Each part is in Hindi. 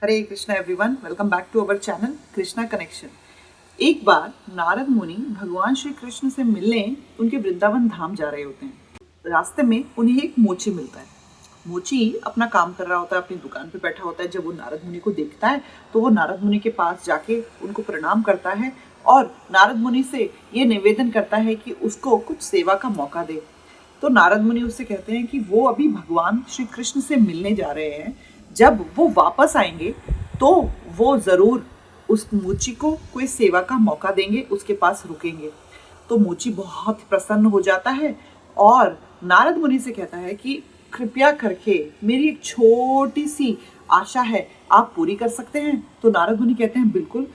Hare Krishna everyone, welcome back to our channel Krishna connection. एक बार नारद मुनि भगवान श्री कृष्ण से मिलने उनके वृंदावन धाम जा रहे होते हैं। रास्ते में उन्हें एक मोची मिलता है। मोची अपना काम कर रहा होता है, अपनी दुकान पे बैठा होता है। जब वो नारद मुनि को देखता है तो वो नारद मुनि के पास जाके उनको प्रणाम करता है और नारद मुनि से ये निवेदन करता है कि उसको कुछ सेवा का मौका दे। तो नारद मुनि उससे कहते हैं कि वो अभी भगवान श्री कृष्ण से मिलने जा रहे हैं, जब वो वापस आएंगे तो वो ज़रूर उस मोची को कोई सेवा का मौका देंगे, उसके पास रुकेंगे। तो मोची बहुत प्रसन्न हो जाता है और नारद मुनि से कहता है कि कृपया करके मेरी एक छोटी सी आशा है, आप पूरी कर सकते हैं। तो नारद मुनि कहते हैं बिल्कुल।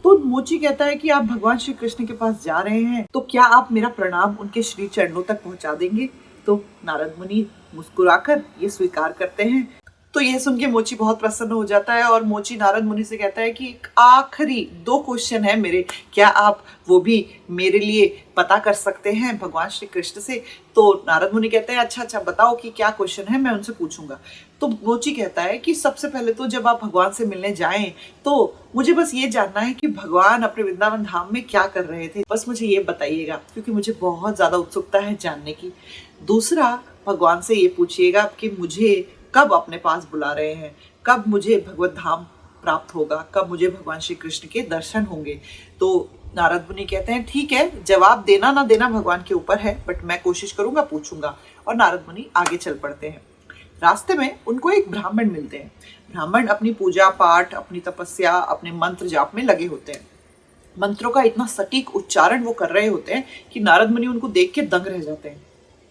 तो मोची कहता है कि आप भगवान श्री कृष्ण के पास जा रहे हैं, तो क्या आप मेरा प्रणाम उनके श्री चरणों तक पहुंचा देंगे। तो नारद मुनि मुस्कुराकर ये स्वीकार करते हैं। तो ये सुन के मोची बहुत प्रसन्न हो जाता है और मोची नारद मुनि से कहता है कि एक आखिरी 2 क्वेश्चन है मेरे, क्या आप वो भी मेरे लिए पता कर सकते हैं भगवान श्री कृष्ण से। तो नारद मुनि कहते हैं अच्छा बताओ कि क्या क्वेश्चन है, मैं उनसे पूछूंगा। तो मोची कहता है कि सबसे पहले तो जब आप भगवान से मिलने जाएं तो मुझे बस ये जानना है कि भगवान अपने वृंदावन धाम में क्या कर रहे थे, बस मुझे ये बताइएगा, क्योंकि मुझे बहुत ज्यादा उत्सुकता है जानने की। दूसरा, भगवान से ये पूछिएगा कि मुझे कब अपने पास बुला रहे हैं, कब मुझे भगवत धाम प्राप्त होगा, कब मुझे भगवान श्री कृष्ण के दर्शन होंगे। तो नारद मुनि कहते हैं ठीक है, जवाब देना ना देना भगवान के ऊपर है, बट मैं कोशिश करूंगा, पूछूंगा। और नारद मुनि आगे चल पड़ते हैं। रास्ते में उनको एक ब्राह्मण मिलते हैं। ब्राह्मण अपनी पूजा पाठ, अपनी तपस्या, अपने मंत्र जाप में लगे होते हैं। मंत्रों का इतना सटीक उच्चारण वो कर रहे होते हैं कि नारद मुनि उनको देख के दंग रह जाते हैं।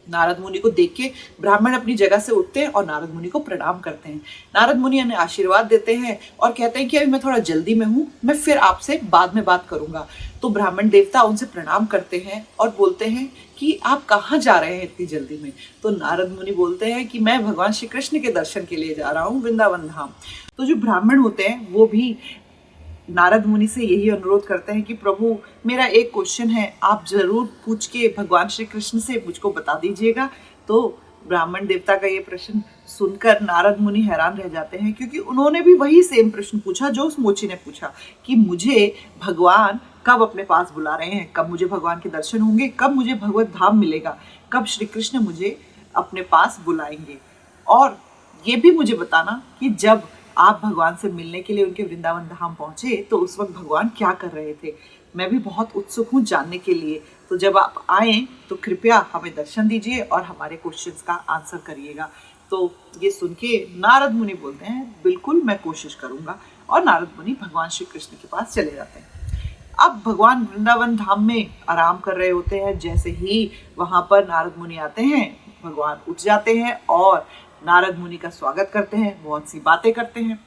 नारद मुनि को देख के ब्राह्मण अपनी जगह से उठते हैं और नारद मुनि को प्रणाम करते हैं। नारद मुनि उन्हें आशीर्वाद देते हैं और कहते हैं कि अभी मैं थोड़ा जल्दी में हूँ, मैं फिर आपसे बाद में बात करूंगा। तो ब्राह्मण देवता उनसे प्रणाम करते हैं और बोलते हैं कि आप कहाँ जा रहे हैं इतनी जल्दी में। तो नारद मुनि बोलते हैं कि मैं भगवान श्री कृष्ण के दर्शन के लिए जा रहा हूँ वृंदावन धाम। तो जो ब्राह्मण होते हैं वो भी नारद मुनि से यही अनुरोध करते हैं कि प्रभु मेरा एक क्वेश्चन है, आप जरूर पूछ के भगवान श्री कृष्ण से मुझको बता दीजिएगा। तो ब्राह्मण देवता का ये प्रश्न सुनकर नारद मुनि हैरान रह जाते हैं, क्योंकि उन्होंने भी वही सेम प्रश्न पूछा जो उस मोची ने पूछा कि मुझे भगवान कब अपने पास बुला रहे हैं, कब मुझे भगवान के दर्शन होंगे, कब मुझे भगवत धाम मिलेगा, कब श्री कृष्ण मुझे अपने पास बुलाएंगे। और ये भी मुझे बताना कि जब आप भगवान से मिलने के लिए उनके वृंदावन धाम पहुंचे तो उस वक्त भगवान क्या कर रहे थे। मैं भी बहुत उत्सुक हूँ जानने के लिए। तो जब आप आए तो कृपया हमें दर्शन दीजिए और हमारे क्वेश्चंस का आंसर करिएगा। तो ये सुन के नारद मुनि बोलते हैं बिल्कुल मैं कोशिश करूंगा। और नारद मुनि भगवान श्री कृष्ण के पास चले जाते हैं। अब भगवान वृंदावन धाम में आराम कर रहे होते हैं। जैसे ही वहां पर नारद मुनि आते हैं, भगवान उठ जाते हैं और नारद मुनि का स्वागत करते हैं, बहुत सी बातें करते हैं।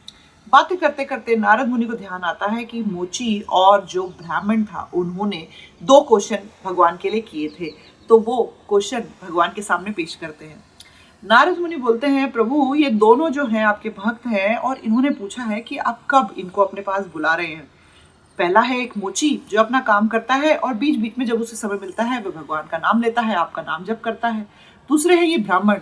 बातें करते करते नारद मुनि को ध्यान आता है कि मोची और जो ब्राह्मण था उन्होंने 2 क्वेश्चन भगवान के लिए किए थे। तो वो क्वेश्चन भगवान के सामने पेश करते हैं। नारद मुनि बोलते हैं प्रभु ये दोनों जो हैं आपके भक्त हैं और इन्होंने पूछा है कि आप कब इनको अपने पास बुला रहे हैं। पहला है एक मोची जो अपना काम करता है और बीच बीच में जब उसे समय मिलता है वह भगवान का नाम लेता है, आपका नाम जप करता है। दूसरे है ये ब्राह्मण।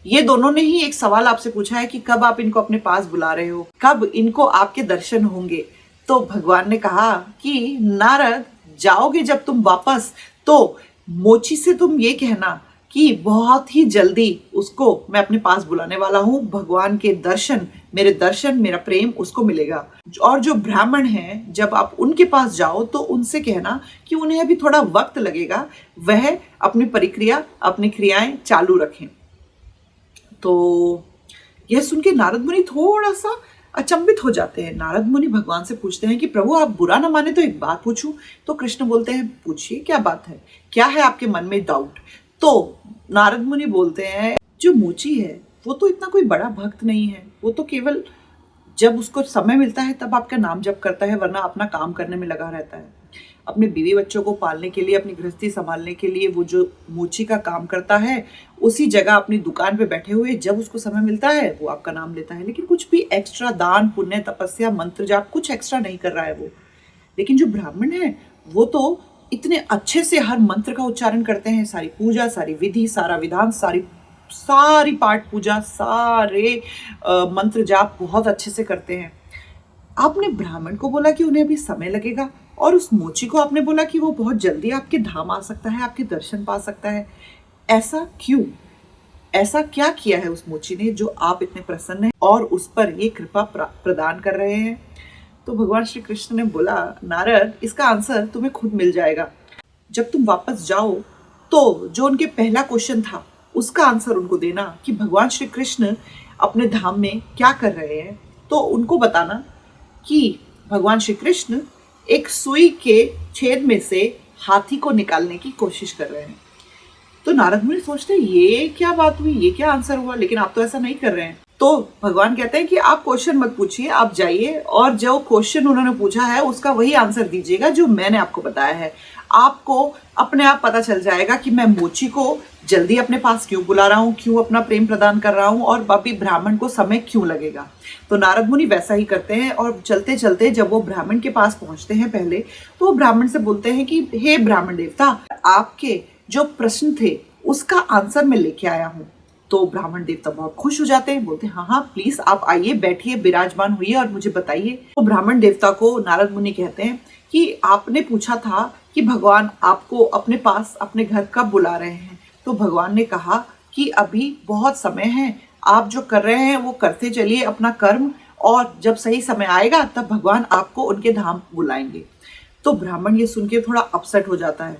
ये दोनों ने ही एक सवाल आपसे पूछा है कि कब आप इनको अपने पास बुला रहे हो, कब इनको आपके दर्शन होंगे। तो भगवान ने कहा कि नारद जाओगे जब तुम वापस तो मोची से तुम ये कहना कि बहुत ही जल्दी उसको मैं अपने पास बुलाने वाला हूँ। भगवान के दर्शन, मेरा प्रेम उसको मिलेगा। और जो ब्राह्मण हैं जब आप उनके पास जाओ तो उनसे कहना कि उन्हें अभी थोड़ा वक्त लगेगा, वह अपनी परिक्रिया, अपनी क्रियाएं चालू रखें। तो यह सुन के नारद मुनि थोड़ा सा अचंभित हो जाते हैं। नारद मुनि भगवान से पूछते हैं कि प्रभु आप बुरा ना माने तो एक बात पूछूं। तो कृष्ण बोलते हैं पूछिए क्या बात है, क्या है आपके मन में डाउट। तो नारद मुनि बोलते हैं जो मोची है वो तो इतना कोई बड़ा भक्त नहीं है, वो तो केवल जब उसको समय मिलता है तब आपका नाम जप करता है, वरना अपना काम करने में लगा रहता है। अपने बीवी बच्चों को पालने के लिए, अपनी गृहस्थी संभालने के लिए वो जो मोची का काम करता है, उसी जगह अपनी दुकान पे बैठे हुए जब उसको समय मिलता है वो आपका नाम लेता है, लेकिन कुछ भी एक्स्ट्रा दान पुण्य तपस्या मंत्र जाप कुछ एक्स्ट्रा नहीं कर रहा है वो। लेकिन जो ब्राह्मण है वो तो इतने अच्छे से हर मंत्र का उच्चारण करते हैं, सारी पूजा, सारी विधि, सारा विधान, सारी पाठ पूजा, सारे मंत्र जाप बहुत अच्छे से करते हैं। आपने ब्राह्मण को बोला कि उन्हें अभी समय लगेगा, और उस मोची को आपने बोला कि वो बहुत जल्दी आपके धाम आ सकता है, आपके दर्शन पा सकता है। ऐसा क्यों? ऐसा क्या किया है उस मोची ने जो आप इतने प्रसन्न हैं और उस पर ये कृपा प्रदान कर रहे हैं? तो भगवान श्री कृष्ण ने बोला, नारद, इसका आंसर तुम्हें खुद मिल जाएगा। जब तुम वापस जाओ तो जो उनके पहला क्वेश्चन था उसका आंसर उनको देना कि भगवान श्री कृष्ण अपने धाम में क्या कर रहे हैं। तो उनको बताना कि भगवान श्री कृष्ण एक सुई के छेद में से हाथी को निकालने की कोशिश कर रहे हैं। तो नारद मुनि सोचते हैं ये क्या बात हुई, ये क्या आंसर हुआ, लेकिन आप तो ऐसा नहीं कर रहे हैं। तो भगवान कहते हैं कि आप क्वेश्चन मत पूछिए, आप जाइए और जो क्वेश्चन उन्होंने पूछा है उसका वही आंसर दीजिएगा जो मैंने आपको बताया है। आपको अपने आप पता चल जाएगा कि मैं मोची को जल्दी अपने पास क्यों बुला रहा हूँ, क्यों अपना प्रेम प्रदान कर रहा हूँ, और अभी ब्राह्मण को समय क्यों लगेगा। तो नारद मुनि वैसा ही करते हैं, और चलते चलते जब वो ब्राह्मण के पास पहुंचते हैं पहले, तो वो ब्राह्मण से बोलते हैं कि हे ब्राह्मण देवता, आपके जो प्रश्न थे उसका आंसर मैं लेके आया हूँ। तो ब्राह्मण देवता बहुत खुश हो जाते हैं, बोलते हैं हाँ हाँ प्लीज आप आइए, बैठिए, विराजमान हुई और मुझे बताइए। तो ब्राह्मण देवता को नारद मुनि कहते हैं कि आपने पूछा था कि भगवान आपको अपने पास अपने घर कब बुला रहे हैं। तो भगवान ने कहा कि अभी बहुत समय है, आप जो कर रहे हैं वो करते चलिए अपना कर्म, और जब सही समय आएगा तब भगवान आपको उनके धाम बुलाएंगे। तो ब्राह्मण ये सुन के थोड़ा अपसेट हो जाता है,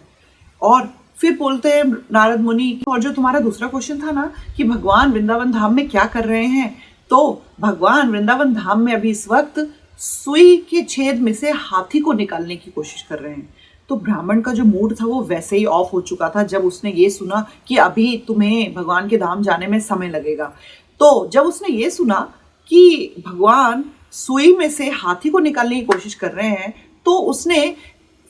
और फिर बोलते हैं नारद मुनि, और जो तुम्हारा दूसरा क्वेश्चन था ना कि भगवान वृंदावन धाम में क्या कर रहे हैं, तो भगवान वृंदावन धाम में अभी इस वक्त सुई के छेद में से हाथी को निकालने की कोशिश कर रहे हैं। तो ब्राह्मण का जो मूड था वो वैसे ही ऑफ हो चुका था जब उसने ये सुना कि अभी तुम्हें भगवान के धाम जाने में समय लगेगा। तो जब उसने ये सुना कि भगवान सुई में से हाथी को निकालने की कोशिश कर रहे हैं, तो उसने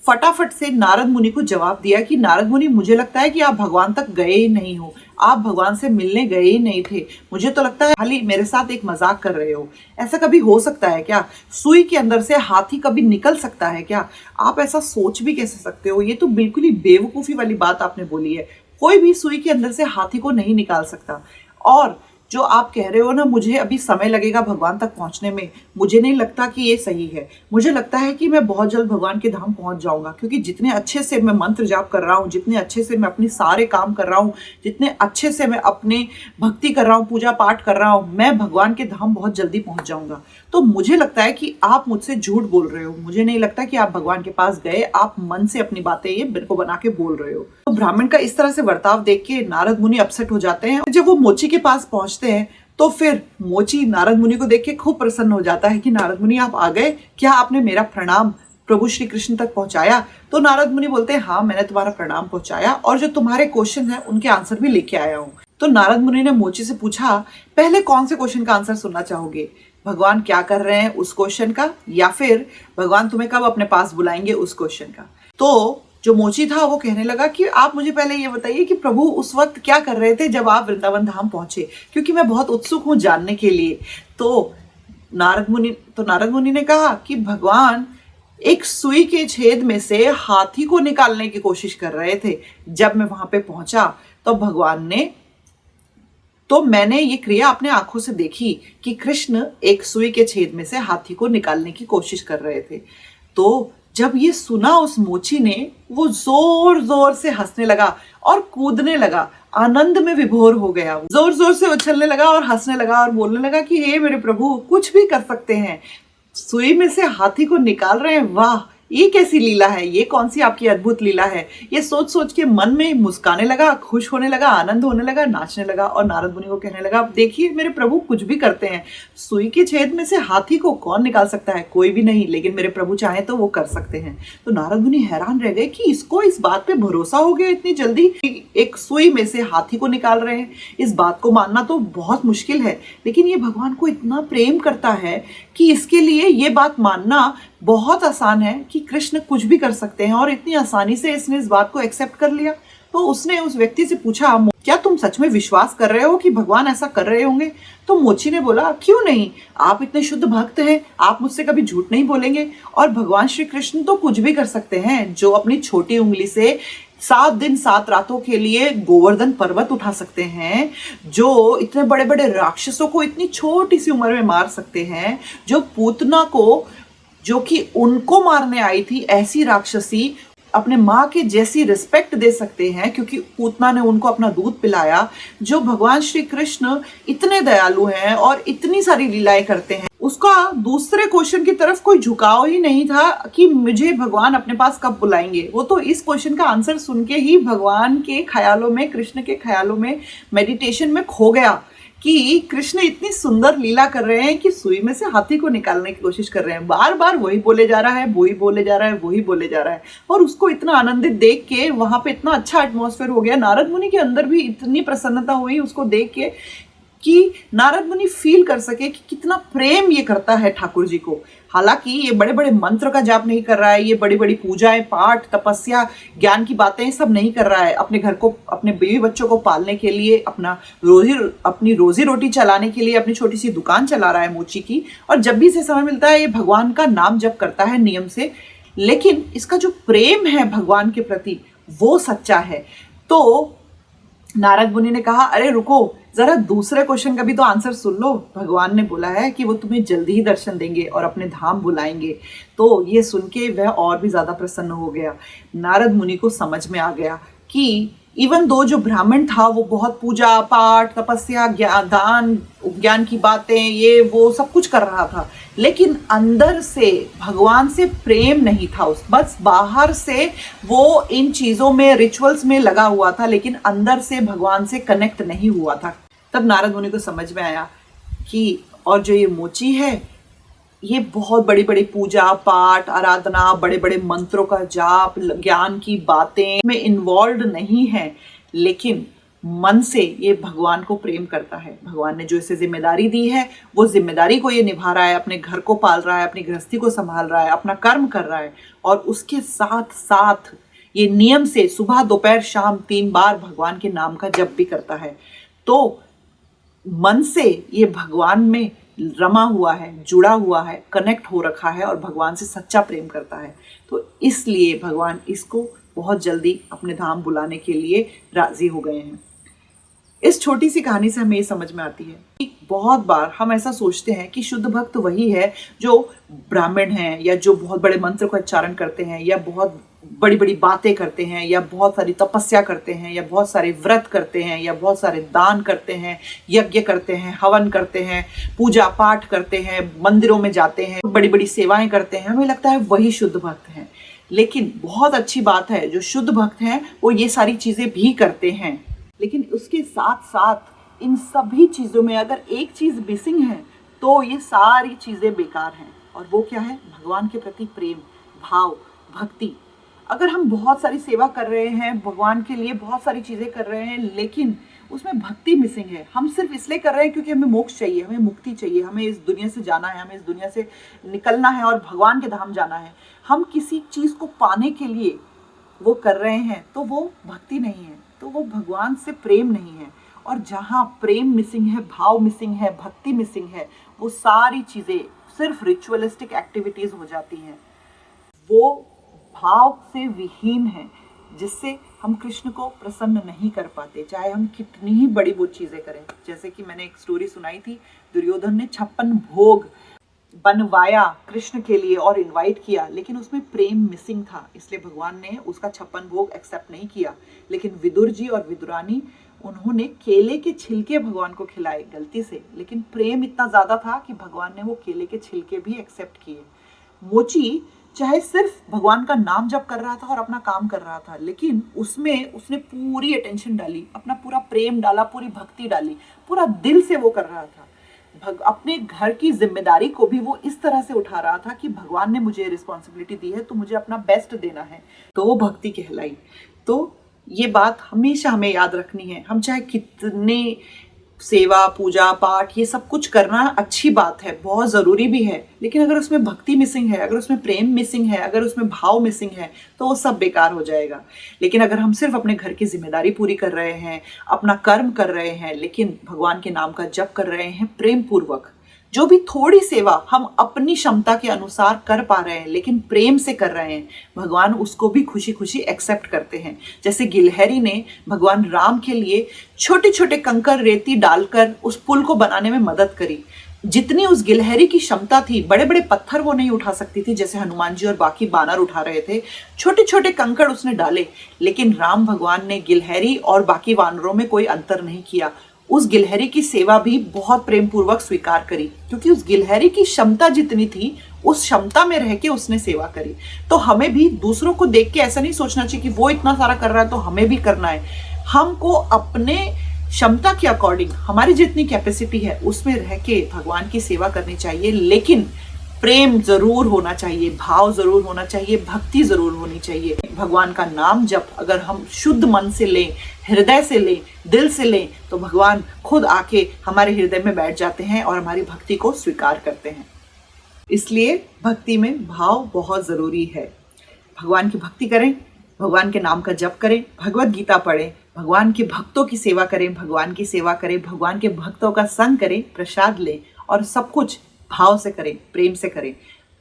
फटाफट से नारद मुनि को जवाब दिया कि नारद मुनि, मुझे लगता है कि आप भगवान तक गए ही नहीं हो, आप भगवान से मिलने गए ही नहीं थे, मुझे तो लगता है खाली मेरे साथ एक मजाक कर रहे हो। ऐसा कभी हो सकता है क्या? सुई के अंदर से हाथी कभी निकल सकता है क्या? आप ऐसा सोच भी कैसे सकते हो? ये तो बिल्कुल ही बेवकूफ़ी वाली बात आपने बोली है। कोई भी सुई के अंदर से हाथी को नहीं निकाल सकता। और जो आप कह रहे हो ना, मुझे अभी समय लगेगा भगवान तक पहुंचने में, मुझे नहीं लगता कि ये सही है। मुझे लगता है कि मैं बहुत जल्द भगवान के धाम पहुंच जाऊंगा, क्योंकि जितने अच्छे से मैं मंत्र जाप कर रहा हूँ, जितने अच्छे से मैं अपने सारे काम कर रहा हूँ, जितने अच्छे से मैं अपने भक्ति कर रहा हूँ, पूजा पाठ कर रहा हूँ, मैं भगवान के धाम बहुत जल्दी पहुंच जाऊंगा। तो मुझे लगता है कि आप मुझसे झूठ बोल रहे हो, मुझे नहीं लगता कि आप भगवान के पास गए, आप मन से अपनी बातें ये मेरे को बना के बोल रहे हो। तो ब्राह्मण का इस तरह से बर्ताव देख के नारद मुनि अपसेट हो जाते हैं। जब वो मोची के पास पहुंचते हैं तो फिर मोची नारद मुनि को देख के खूब प्रसन्न हो जाता है कि नारद मुनि आप आ गए, क्या आपने मेरा प्रणाम प्रभु श्री कृष्ण तक पहुंचाया? तो नारद मुनि बोलते हैं हाँ, मैंने तुम्हारा प्रणाम पहुंचाया, और जो तुम्हारे क्वेश्चन है उनके आंसर भी लेके आया हूँ। तो नारद मुनि ने मोची से पूछा, पहले कौन से क्वेश्चन का आंसर सुनना चाहोगे? भगवान क्या कर रहे हैं उस क्वेश्चन का, या फिर भगवान तुम्हें कब अपने पास बुलाएंगे उस क्वेश्चन का? तो जो मोची था वो कहने लगा कि आप मुझे पहले ये बताइए कि प्रभु उस वक्त क्या कर रहे थे जब आप वृंदावन धाम पहुंचे, क्योंकि मैं बहुत उत्सुक हूं जानने के लिए। तो नारद मुनि ने कहा कि भगवान एक सुई के छेद में से हाथी को निकालने की कोशिश कर रहे थे। जब मैं वहां पे पहुंचा तो मैंने ये क्रिया अपने आंखों से देखी कि कृष्ण एक सुई के छेद में से हाथी को निकालने की कोशिश कर रहे थे। तो जब ये सुना उस मोची ने, वो जोर जोर से हंसने लगा और कूदने लगा, आनंद में विभोर हो गया, जोर जोर से उछलने लगा और हंसने लगा और बोलने लगा कि हे मेरे प्रभु, कुछ भी कर सकते हैं, सुई में से हाथी को निकाल रहे हैं, वाह ये कैसी लीला है, ये कौन सी आपकी अद्भुत लीला है। ये सोच सोच के मन में मुस्काने लगा, खुश होने लगा, आनंद होने लगा, नाचने लगा, और नारद मुनि को कहने लगा, देखिए मेरे प्रभु कुछ भी करते हैं, सुई के छेद में से हाथी को कौन निकाल सकता है? कोई भी नहीं, लेकिन मेरे प्रभु चाहे तो वो कर सकते हैं। तो नारद मुनि हैरान रह गए कि इसको इस बात पे भरोसा हो गया इतनी जल्दी, एक सुई में से हाथी को निकाल रहे हैं। इस बात को मानना तो बहुत मुश्किल है, लेकिन ये भगवान को इतना प्रेम करता है कि इसके लिए ये बात मानना बहुत आसान है कि कृष्ण कुछ भी कर सकते हैं, और इतनी आसानी से इसने इस बात को एक्सेप्ट कर लिया। तो उसने उस व्यक्ति से पूछा, क्या तुम सच में विश्वास कर रहे हो कि भगवान ऐसा कर रहे होंगे? तो मोची ने बोला, क्यों नहीं, आप इतने शुद्ध भक्त हैं, आप मुझसे कभी झूठ नहीं बोलेंगे, और भगवान श्री कृष्ण तो कुछ भी कर सकते हैं, जो अपनी छोटी उंगली से 7 दिन 7 रातों के लिए गोवर्धन पर्वत उठा सकते हैं, जो इतने बड़े बड़े राक्षसों को इतनी छोटी सी उम्र में मार सकते हैं, जो पूतना को जो कि उनको मारने आई थी, ऐसी राक्षसी अपने माँ के जैसी रिस्पेक्ट दे सकते हैं क्योंकि पूतना ने उनको अपना दूध पिलाया, जो भगवान श्री कृष्ण इतने दयालु हैं और इतनी सारी लीलाएं करते हैं, उसका दूसरे क्वेश्चन की तरफ कोई झुकाव ही नहीं था कि मुझे भगवान अपने पास कब बुलाएंगे। वो तो इस क्वेश्चन का आंसर सुन के ही भगवान के ख्यालों में, कृष्ण के ख्यालों में, मेडिटेशन में खो गया कि कृष्ण इतनी सुंदर लीला कर रहे हैं कि सुई में से हाथी को निकालने की कोशिश कर रहे हैं। बार बार वही बोले जा रहा है, वही बोले जा रहा है, वही बोले जा रहा है। और उसको इतना आनंदित देख के वहां पे इतना अच्छा एटमॉस्फेयर हो गया, नारद मुनि के अंदर भी इतनी प्रसन्नता हुई उसको देख के कि नारद मुनि फील कर सके कि कितना प्रेम ये करता है ठाकुर जी को। हालांकि ये बड़े बड़े मंत्र का जाप नहीं कर रहा है, ये बड़ी बड़ी पूजाएं, पाठ, तपस्या, ज्ञान की बातें सब नहीं कर रहा है। अपने घर को, अपने बीवी बच्चों को पालने के लिए, अपनी रोजी रोटी चलाने के लिए अपनी छोटी सी दुकान चला रहा है मोची की। और जब भी इसे समय मिलता है ये भगवान का नाम जप करता है नियम से। लेकिन इसका जो प्रेम है भगवान के प्रति वो सच्चा है। तो नारद मुनि ने कहा, अरे रुको, जरा दूसरे क्वेश्चन का भी तो आंसर सुन लो। भगवान ने बोला है कि वो तुम्हें जल्दी ही दर्शन देंगे और अपने धाम बुलाएंगे। तो ये सुन के वह और भी ज्यादा प्रसन्न हो गया। नारद मुनि को समझ में आ गया कि इवन दो जो ब्राह्मण था वो बहुत पूजा पाठ, तपस्या, दान, ज्ञान की बातें, ये वो सब कुछ कर रहा था, लेकिन अंदर से भगवान से प्रेम नहीं था। बस बाहर से वो इन चीजों में, रिचुअल्स में लगा हुआ था, लेकिन अंदर से भगवान से कनेक्ट नहीं हुआ था। तब नारद मुनि को समझ में आया कि और जो ये मोची है ये बहुत बड़ी बड़ी पूजा पाठ, आराधना, बड़े बड़े मंत्रों का जाप, ज्ञान की बातें में इन्वॉल्व नहीं है, लेकिन मन से ये भगवान को प्रेम करता है। भगवान ने जो इसे जिम्मेदारी दी है वो जिम्मेदारी को ये निभा रहा है, अपने घर को पाल रहा है, अपनी गृहस्थी को संभाल रहा है, अपना कर्म कर रहा है, और उसके साथ साथ ये नियम से सुबह दोपहर शाम 3 बार भगवान के नाम का जप भी करता है। तो मन से ये भगवान में रमा हुआ है, जुड़ा हुआ है, कनेक्ट हो रखा है और भगवान से सच्चा प्रेम करता है। तो इसलिए भगवान इसको बहुत जल्दी अपने धाम बुलाने के लिए राजी हो गए हैं। इस छोटी सी कहानी से हमें ये समझ में आती है कि बहुत बार हम ऐसा सोचते हैं कि शुद्ध भक्त वही है जो ब्राह्मण हैं, या जो बहुत बड़े मंत्र का उच्चारण करते हैं, या बहुत बड़ी बड़ी बातें करते हैं, या बहुत सारी तपस्या करते हैं, या बहुत सारे व्रत करते हैं, या बहुत सारे दान करते हैं, यज्ञ करते हैं, हवन करते हैं, पूजा पाठ करते हैं, मंदिरों में जाते हैं, बड़ी बड़ी सेवाएं करते हैं। हमें लगता है वही शुद्ध भक्त हैं। लेकिन बहुत अच्छी बात है, जो शुद्ध भक्त हैं वो ये सारी चीजें भी करते हैं, लेकिन उसके साथ साथ इन सभी चीजों में अगर एक चीज मिसिंग है तो ये सारी चीजें बेकार हैं। और वो क्या है? भगवान के प्रति प्रेम, भाव, भक्ति। अगर हम बहुत सारी सेवा कर रहे हैं, भगवान के लिए बहुत सारी चीजें कर रहे हैं, लेकिन उसमें भक्ति मिसिंग है, हम सिर्फ इसलिए कर रहे हैं क्योंकि हमें मोक्ष चाहिए, हमें मुक्ति चाहिए, हमें इस दुनिया से जाना है, हमें इस दुनिया से निकलना है और भगवान के धाम जाना है, हम किसी चीज को पाने के लिए वो कर रहे हैं, तो वो भक्ति नहीं है, तो वो भगवान से प्रेम नहीं है। और जहाँ प्रेम मिसिंग है, भाव मिसिंग है, भक्ति मिसिंग है, वो सारी चीजें सिर्फ रिचुअलिस्टिक एक्टिविटीज हो जाती हैं, वो भाव से विहीन है, जिससे हम कृष्ण को प्रसन्न नहीं कर पाते, चाहे हम कितनी ही बड़ी वो चीजें करें। जैसे कि मैंने एक स्टोरी सुनाई थी, दुर्योधन ने 56 भोग बनवाया कृष्ण के लिए और इनवाइट किया, लेकिन उसमें प्रेम मिसिंग था, इसलिए भगवान ने उसका 56 भोग एक्सेप्ट नहीं किया। लेकिन विदुर जी और विदुरानी, उन्होंने केले के छिलके भगवान को खिलाए गलती से, लेकिन प्रेम इतना ज्यादा था कि भगवान ने वो केले के छिलके भी एक्सेप्ट किए। मोची चाहे सिर्फ भगवान का नाम जप कर रहा था और अपना काम कर रहा था, लेकिन उसमें उसने पूरी अटेंशन डाली, अपना पूरा प्रेम डाला, पूरी भक्ति डाली, पूरा दिल से वो कर रहा था। अपने घर की जिम्मेदारी को भी वो इस तरह से उठा रहा था कि भगवान ने मुझे रिस्पॉन्सिबिलिटी दी है तो मुझे अपना बेस्ट देना है, तो वो भक्ति कहलाई। तो ये बात हमेशा हमें याद रखनी है। हम चाहे कितने सेवा, पूजा पाठ, ये सब कुछ करना अच्छी बात है, बहुत ज़रूरी भी है, लेकिन अगर उसमें भक्ति मिसिंग है, अगर उसमें प्रेम मिसिंग है, अगर उसमें भाव मिसिंग है, तो वो सब बेकार हो जाएगा। लेकिन अगर हम सिर्फ अपने घर की जिम्मेदारी पूरी कर रहे हैं, अपना कर्म कर रहे हैं, लेकिन भगवान के नाम का जप कर रहे हैं प्रेम पूर्वक, जो भी थोड़ी सेवा हम अपनी क्षमता के अनुसार कर पा रहे हैं लेकिन प्रेम से कर रहे हैं, भगवान उसको भी खुशी खुशी एक्सेप्ट करते हैं। जैसे गिलहरी ने भगवान राम के लिए छोटे छोटे कंकर रेती डालकर उस पुल को बनाने में मदद करी, जितनी उस गिलहरी की क्षमता थी, बड़े बड़े पत्थर वो नहीं उठा सकती थी जैसे हनुमान जी और बाकी बानर उठा रहे थे, छोटे छोटे कंकड़ उसने डाले, लेकिन राम भगवान ने गिलहरी और बाकी वानरों में कोई अंतर नहीं किया। उस गिलहरी की सेवा भी बहुत प्रेम पूर्वक स्वीकार करी, क्योंकि उस गिलहरी की क्षमता जितनी थी उस क्षमता में रह के उसने सेवा करी। तो हमें भी दूसरों को देख के ऐसा नहीं सोचना चाहिए कि वो इतना सारा कर रहा है तो हमें भी करना है। हमको अपने क्षमता के अकॉर्डिंग, हमारी जितनी कैपेसिटी है उसमें रह के भगवान की सेवा करनी चाहिए, लेकिन प्रेम जरूर होना चाहिए, भाव जरूर होना चाहिए, भक्ति जरूर होनी चाहिए। भगवान का नाम जब अगर हम शुद्ध मन से लें, हृदय से लें, दिल से लें, तो भगवान खुद आके हमारे हृदय में बैठ जाते हैं और हमारी भक्ति को स्वीकार करते हैं। इसलिए भक्ति में भाव बहुत जरूरी है। भगवान की भक्ति करें, भगवान के नाम का जप करें, भगवत गीता पढ़ें, भगवान के भक्तों की सेवा करें, भगवान की सेवा करें, भगवान के भक्तों का संग करें, प्रसाद लें और सब कुछ भाव से करें, प्रेम से करें।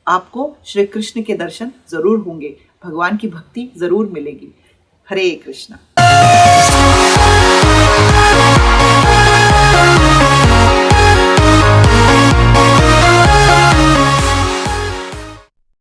आपको श्री कृष्ण के दर्शन जरूर होंगे, भगवान की भक्ति जरूर मिलेगी। हरे कृष्णा।